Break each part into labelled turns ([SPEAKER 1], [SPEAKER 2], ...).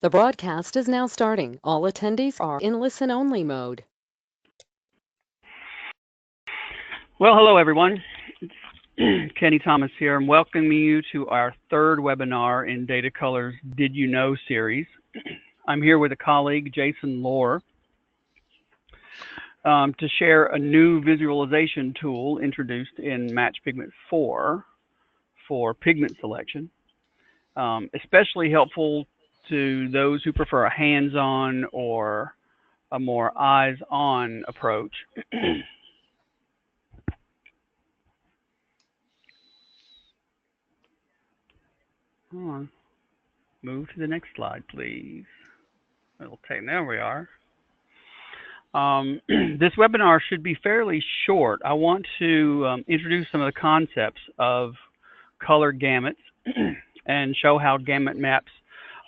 [SPEAKER 1] The broadcast is now starting. All attendees are in listen-only mode.
[SPEAKER 2] Well, hello everyone. Kenny Thomas here. I'm welcoming you to our third webinar in Data Colors Did You Know series. I'm here with a colleague, Jason Lohr, to share a new visualization tool introduced in Match Pigment 4 for pigment selection, especially helpful to those who prefer a hands-on or a more eyes-on approach. Hold on. Move to the next slide, please. It'll take, there we are. This webinar should be fairly short. I want to introduce some of the concepts of color gamuts and show how gamut maps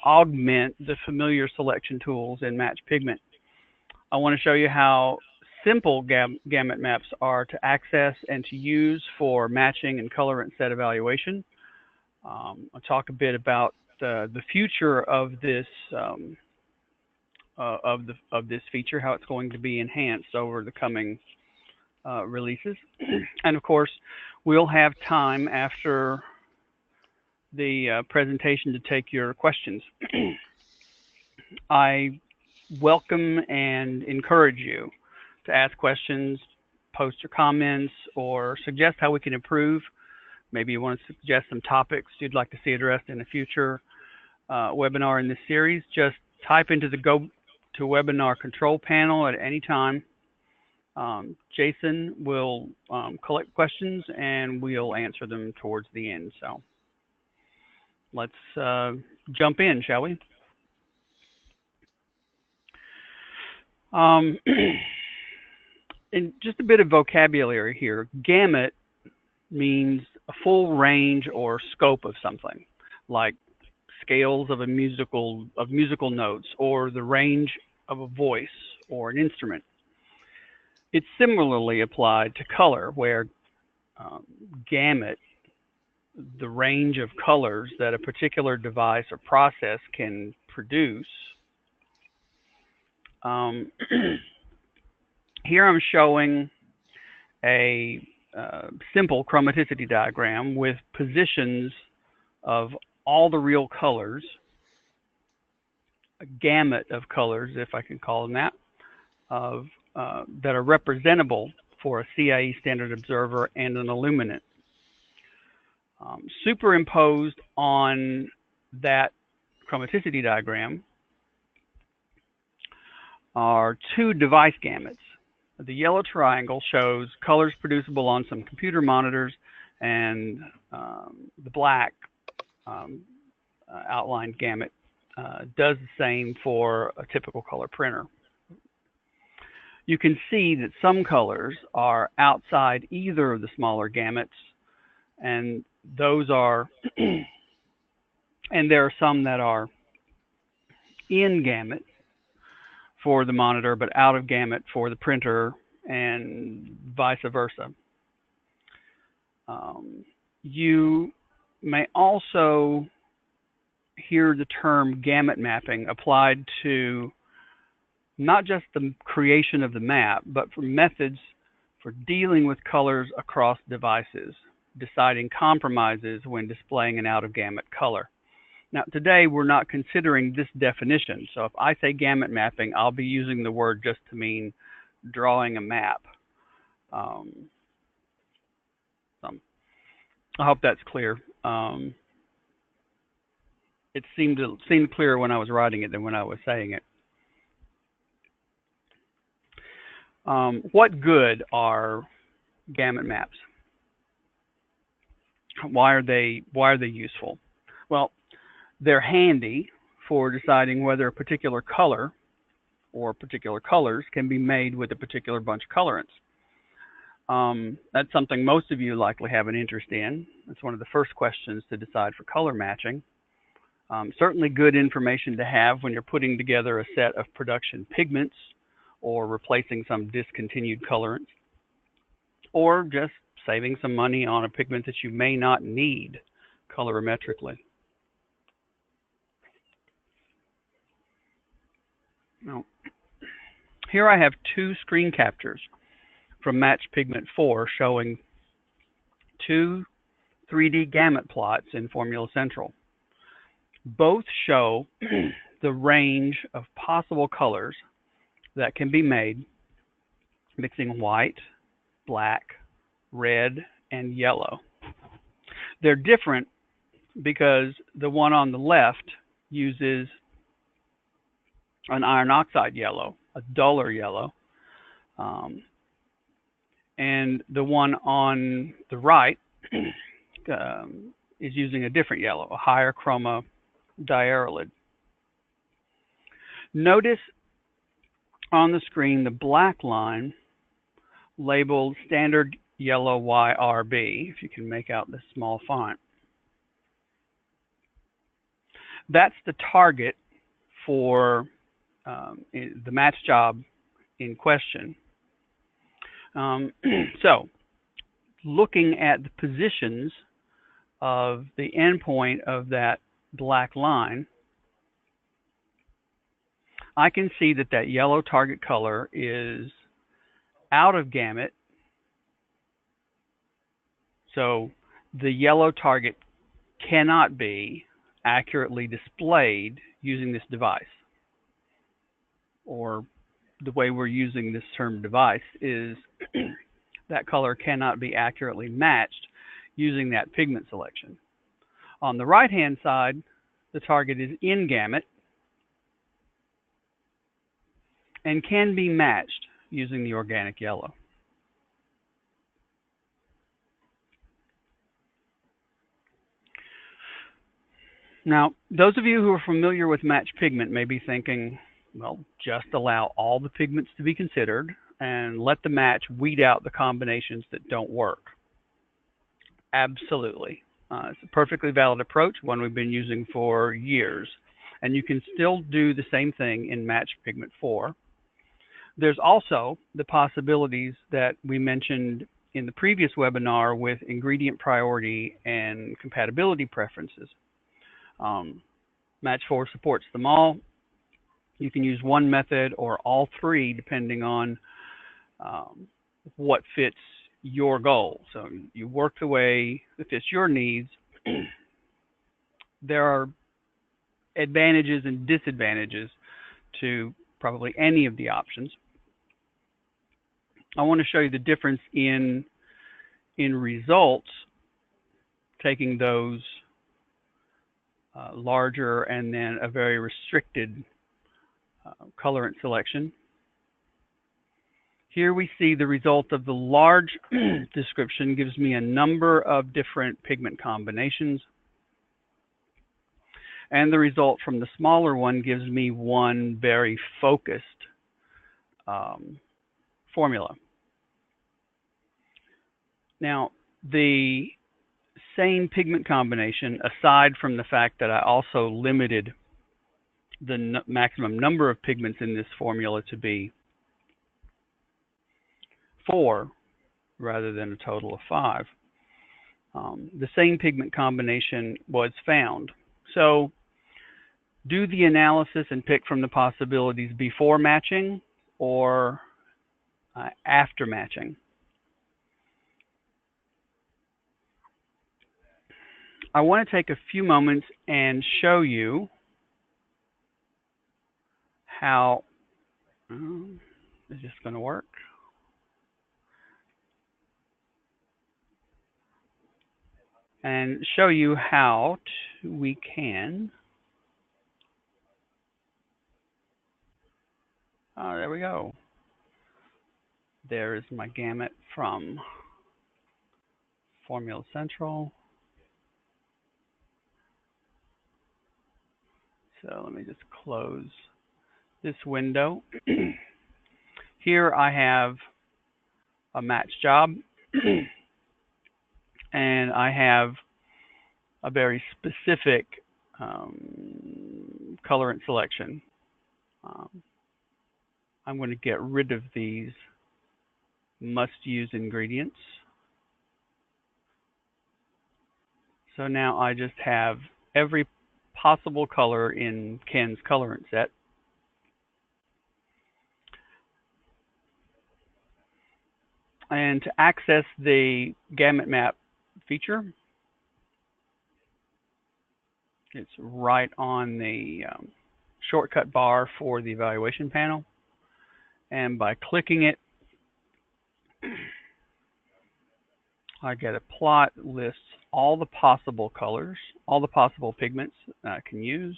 [SPEAKER 2] augment the familiar selection tools in Match Pigment. I want to show you how simple gamut maps are to access and to use for matching and colorant set evaluation. I'll talk a bit about the future of this this feature, how it's going to be enhanced over the coming releases. And of course, we'll have time after the presentation to take your questions. I welcome and encourage you to ask questions, post your comments, or suggest how we can improve. Maybe you want to suggest some topics you'd like to see addressed in a future webinar in this series. Just type into the GoToWebinar control panel at any time. Jason will collect questions and we'll answer them towards the end. So let's jump in, shall we? And just a bit of vocabulary here. Gamut means a full range or scope of something, like scales of musical notes, or the range of a voice or an instrument. It's similarly applied to color, where gamut, the range of colors that a particular device or process can produce. Here I'm showing a simple chromaticity diagram with positions of all the real colors, a gamut of colors, if I can call them that, that are representable for a CIE standard observer and an illuminant. Superimposed on that chromaticity diagram are two device gamuts. The yellow triangle shows colors producible on some computer monitors, and the black outlined gamut does the same for a typical color printer. You can see that some colors are outside either of the smaller gamuts, and those are, and there are some that are in gamut for the monitor, but out of gamut for the printer, and vice versa. You may also hear the term gamut mapping applied to not just the creation of the map, but for methods for dealing with colors across devices, deciding compromises when displaying an out-of-gamut color. Now, today we're not considering this definition, so if I say gamut mapping, I'll be using the word just to mean drawing a map. I hope that's clear. It seemed clearer when I was writing it than when I was saying it. What good are gamut maps? Why are they useful? Well, they're handy for deciding whether a particular color or particular colors can be made with a particular bunch of colorants. That's something most of you likely have an interest in. It's one of the first questions to decide for color matching. Certainly good information to have when you're putting together a set of production pigments or replacing some discontinued colorants, or just saving some money on a pigment that you may not need colorimetrically. Now, here I have two screen captures from Match Pigment 4 showing two 3D gamut plots in Formula Central. Both show the range of possible colors that can be made mixing white, black, red, and yellow. They're different because the one on the left uses an iron oxide yellow, a duller yellow, and the one on the right is using a different yellow, a higher chroma diarylid. Notice on the screen the black line labeled standard yellow YRB, if you can make out this small font. That's the target for the match job in question. So, looking at the positions of the endpoint of that black line, I can see that that yellow target color is out of gamut. So the yellow target cannot be accurately displayed using this device. Or the way we're using this term device is that color cannot be accurately matched using that pigment selection. On the right-hand side, the target is in gamut and can be matched using the organic yellow. Now, those of you who are familiar with match pigment may be thinking, well, just allow all the pigments to be considered and let the match weed out the combinations that don't work. Absolutely. It's a perfectly valid approach, one we've been using for years. And you can still do the same thing in Match Pigment 4. There's also the possibilities that we mentioned in the previous webinar with ingredient priority and compatibility preferences. Match 4 supports them all. You can use one method or all three depending on what fits your goal. So you work the way that fits your needs. There are advantages and disadvantages to probably any of the options. I want to show you the difference in results taking those larger and then a very restricted colorant selection. Here we see the result of the large description gives me a number of different pigment combinations. And the result from the smaller one gives me one very focused formula. Now, the same pigment combination, aside from the fact that I also limited the maximum number of pigments in this formula to be 4 rather than a total of 5, the same pigment combination was found. So do the analysis and pick from the possibilities before matching or after matching. I want to take a few moments and show you how, is this going to work? And show you how we can, there we go. There is my gamut from Formula Central. So let me just close this window. Here I have a match job and I have a very specific colorant selection. I'm going to get rid of these must-use ingredients. So now I just have every possible color in Ken's colorant set. And to access the Gamut Map feature, it's right on the shortcut bar for the evaluation panel. And by clicking it, I get a plot that lists all the possible colors, all the possible pigments that I can use.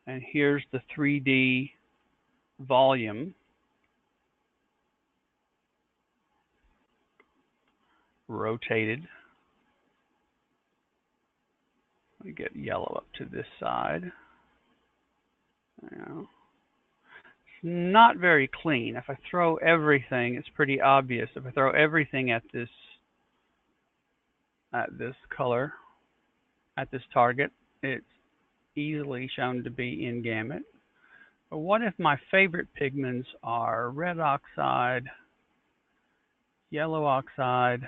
[SPEAKER 2] And here's the 3D volume rotated. Let me get yellow up to this side. Now, it's not very clean. If I throw everything, it's pretty obvious. If I throw everything at this color, at this target, it's easily shown to be in Gamut. But what if my favorite pigments are red oxide, yellow oxide,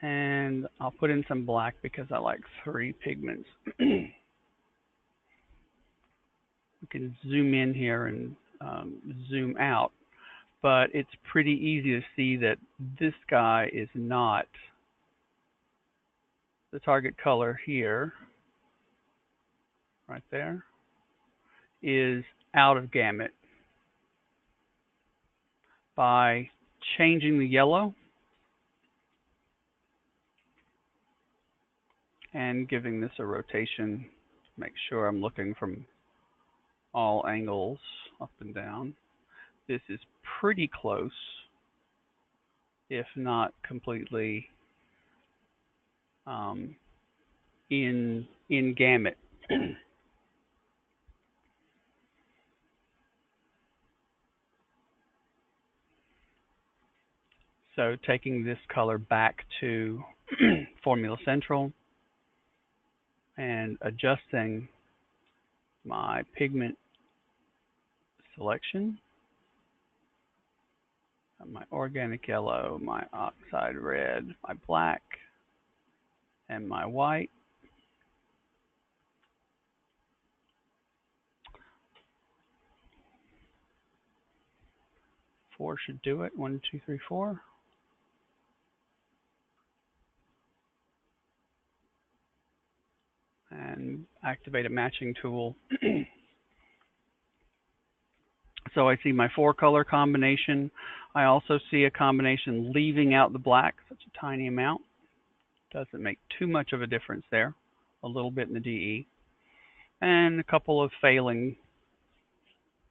[SPEAKER 2] and I'll put in some black because I like 3 pigments. We can zoom in here and zoom out, but it's pretty easy to see that this guy is not the target color here, right there, is out of Gamut. By changing the yellow and giving this a rotation, make sure I'm looking from all angles up and down. This is pretty close, if not completely in Gamut. So taking this color back to Formula Central and adjusting my pigment selection, my organic yellow, my oxide red, my black, and my white. 4 should do it. 1, 2, 3, 4. And activate a matching tool. So I see my 4-color combination. I also see a combination leaving out the black, such a tiny amount. Doesn't make too much of a difference there. A little bit in the DE. And a couple of failing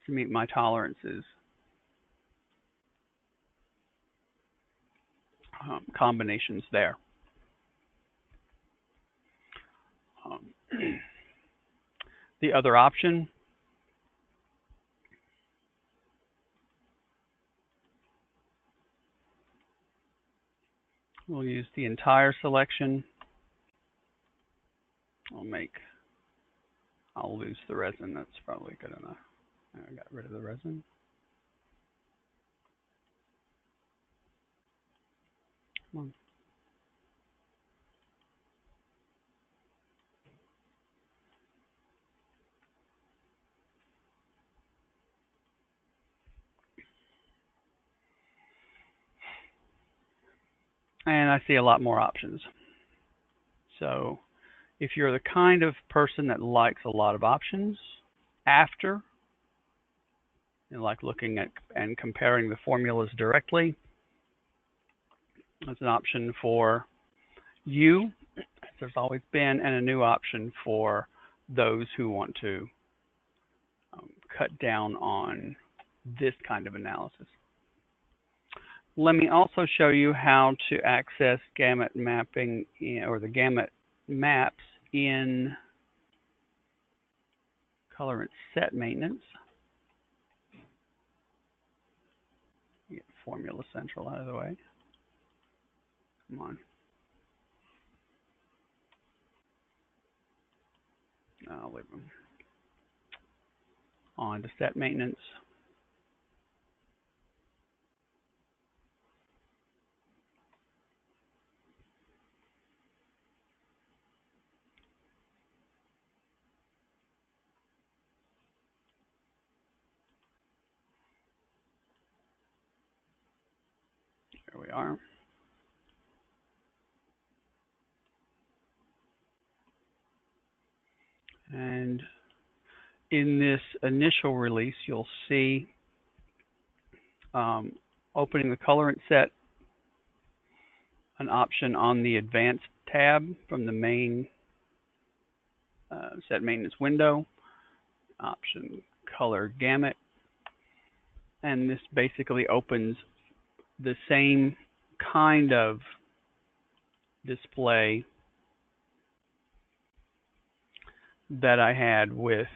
[SPEAKER 2] to meet my tolerances. Combinations there. The other option we'll use the entire selection. I'll lose the resin. That's probably good enough. I got rid of the resin. Come on. And I see a lot more options. So if you're the kind of person that likes a lot of options after, and like looking at and comparing the formulas directly, that's an option for you. There's always been, and a new option for those who want to cut down on this kind of analysis. Let me also show you how to access Gamut Mapping or the Gamut maps in colorant set maintenance. Get Formula Central out of the way. Come on. I'll leave them. On to set maintenance. There we are. And in this initial release, you'll see opening the colorant set, an option on the Advanced tab from the main set maintenance window, option color gamut, and this basically opens the same kind of display that I had with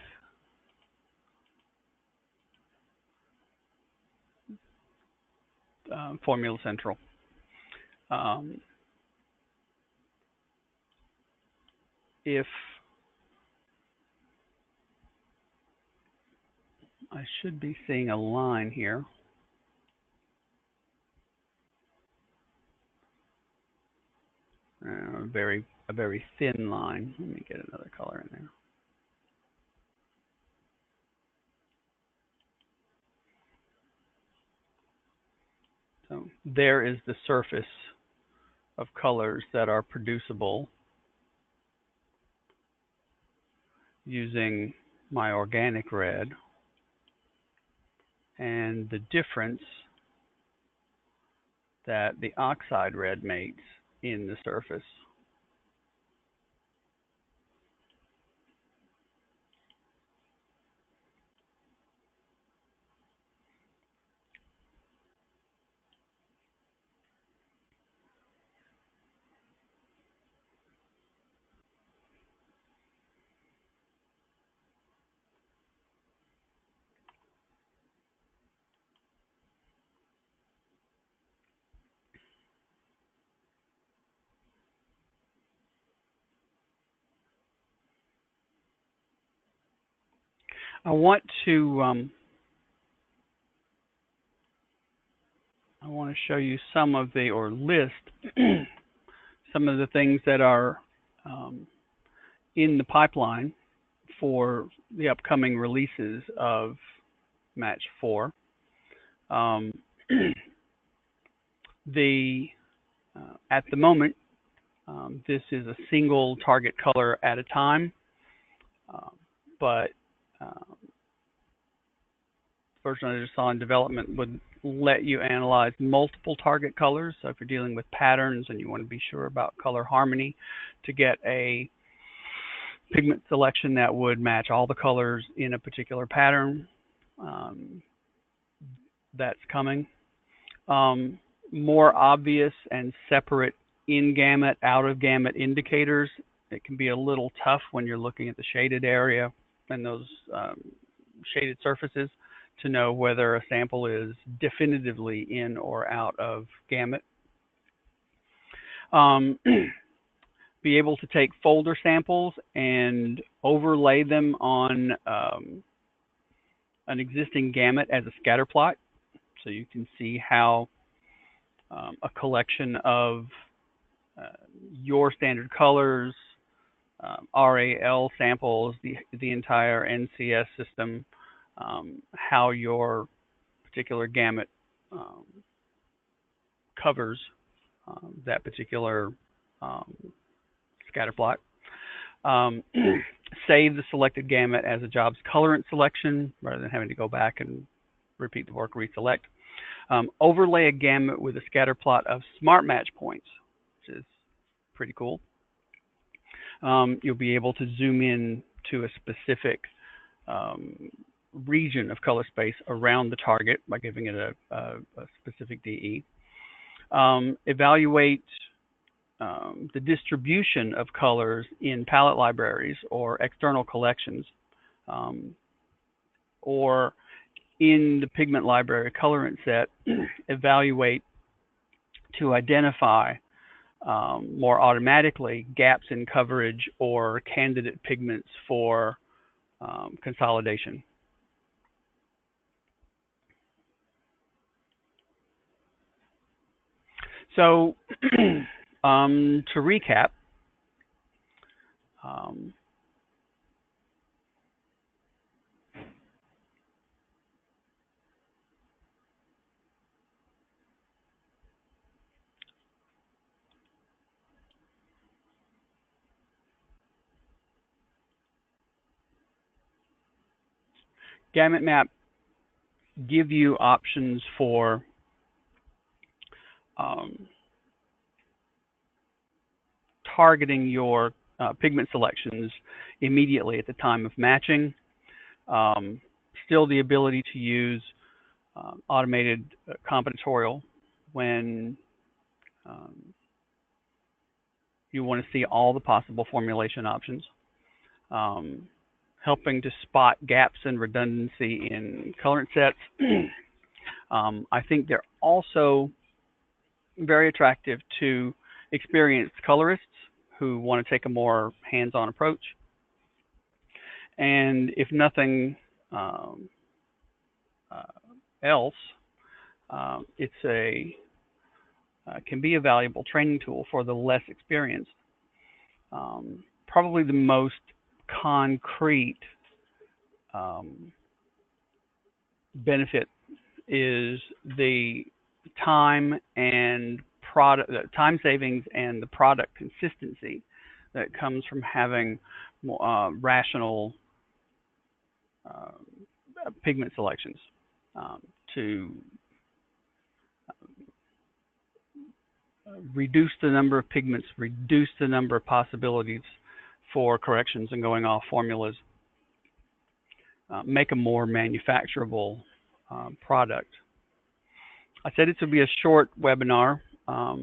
[SPEAKER 2] Formula Central. If I should be seeing a line here. A very thin line. Let me get another color in there. So there is the surface of colors that are producible using my organic red, and the difference that the oxide red makes in the surface. I want to show you some of the, or list some of the things that are in the pipeline for the upcoming releases of Match 4. At the moment, this is a single target color at a time, but version I just saw in development would let you analyze multiple target colors. So if you're dealing with patterns and you want to be sure about color harmony, to get a pigment selection that would match all the colors in a particular pattern, that's coming. More obvious and separate in gamut, out of gamut indicators. It can be a little tough when you're looking at the shaded area and those shaded surfaces to know whether a sample is definitively in or out of gamut. Be able to take folder samples and overlay them on an existing gamut as a scatter plot, so you can see how a collection of your standard colors, RAL samples, the entire NCS system, how your particular gamut covers that particular scatter plot. Save the selected gamut as a jobs colorant selection rather than having to go back and repeat the work, reselect. Overlay a gamut with a scatter plot of smart match points, which is pretty cool. You'll be able to zoom in to a specific region of color space around the target by giving it a specific DE. Evaluate the distribution of colors in palette libraries or external collections, or in the pigment library colorant set, evaluate to identify more automatically gaps in coverage or candidate pigments for consolidation. So to recap, Gamut Map give you options for targeting your pigment selections immediately at the time of matching. Still the ability to use automated combinatorial when you want to see all the possible formulation options. Helping to spot gaps and redundancy in colorant sets. I think they're also very attractive to experienced colorists who want to take a more hands-on approach. And if nothing else, it's can be a valuable training tool for the less experienced. Probably the most concrete benefit is the time and time savings and the product consistency that comes from having rational pigment selections to reduce the number of pigments, reduce the number of possibilities for corrections and going off formulas, make a more manufacturable product. I said it would be a short webinar. I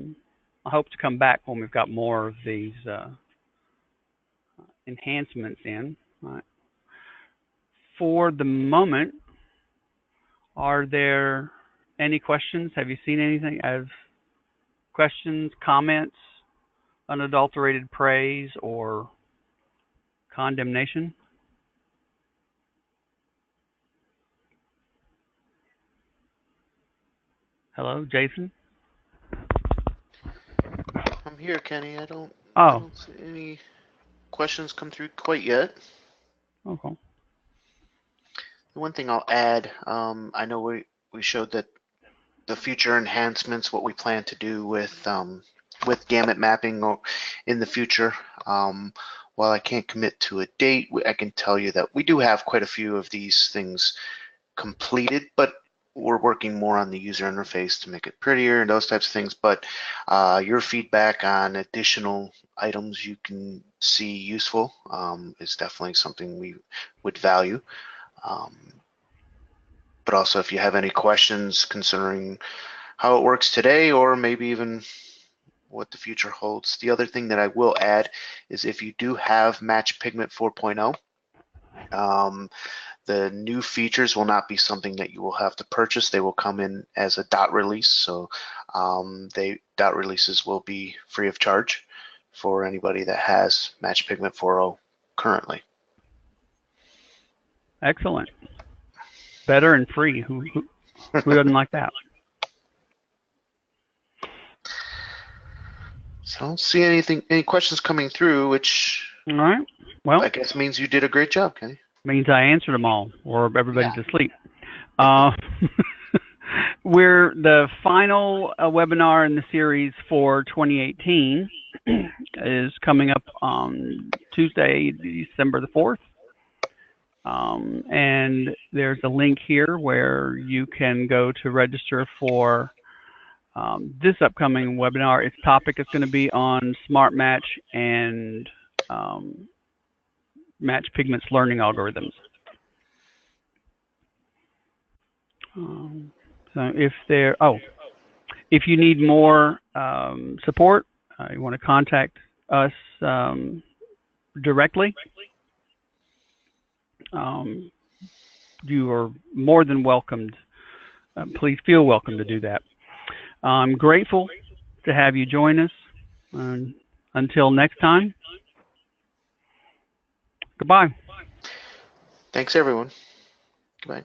[SPEAKER 2] hope to come back when we've got more of these enhancements in. Right. For the moment, are there any questions? Have you seen anything as questions, comments, unadulterated praise, or condemnation? Hello, Jason?
[SPEAKER 3] I'm here, Kenny. I don't see any questions come through quite yet.
[SPEAKER 2] Okay.
[SPEAKER 3] The one thing I'll add, I know we showed that the future enhancements, what we plan to do with gamut mapping in the future. While I can't commit to a date, I can tell you that we do have quite a few of these things completed, but we're working more on the user interface to make it prettier and those types of things. But your feedback on additional items you can see useful is definitely something we would value. But also, if you have any questions concerning how it works today, or maybe even what the future holds. The other thing that I will add is if you do have Match Pigment 4.0, the new features will not be something that you will have to purchase. They will come in as a dot release. So dot releases will be free of charge for anybody that has Match Pigment 4.0 currently.
[SPEAKER 2] Excellent. Better and free. Who doesn't like that?
[SPEAKER 3] So I don't see any questions coming through, which
[SPEAKER 2] all right. Well,
[SPEAKER 3] I guess means you did a great job, Kenny.
[SPEAKER 2] Means I answered them all, or everybody's asleep. We're the final webinar in the series for 2018 is coming up on Tuesday, December the 4th. And there's a link here where you can go to register for this upcoming webinar. Its topic is going to be on Smart Match and Match Pigments learning algorithms. So if you need more support, you want to contact us directly, you are more than welcomed. Please feel welcome to do that. I'm grateful to have you join us. Until next time, goodbye.
[SPEAKER 3] Thanks, everyone. Goodbye.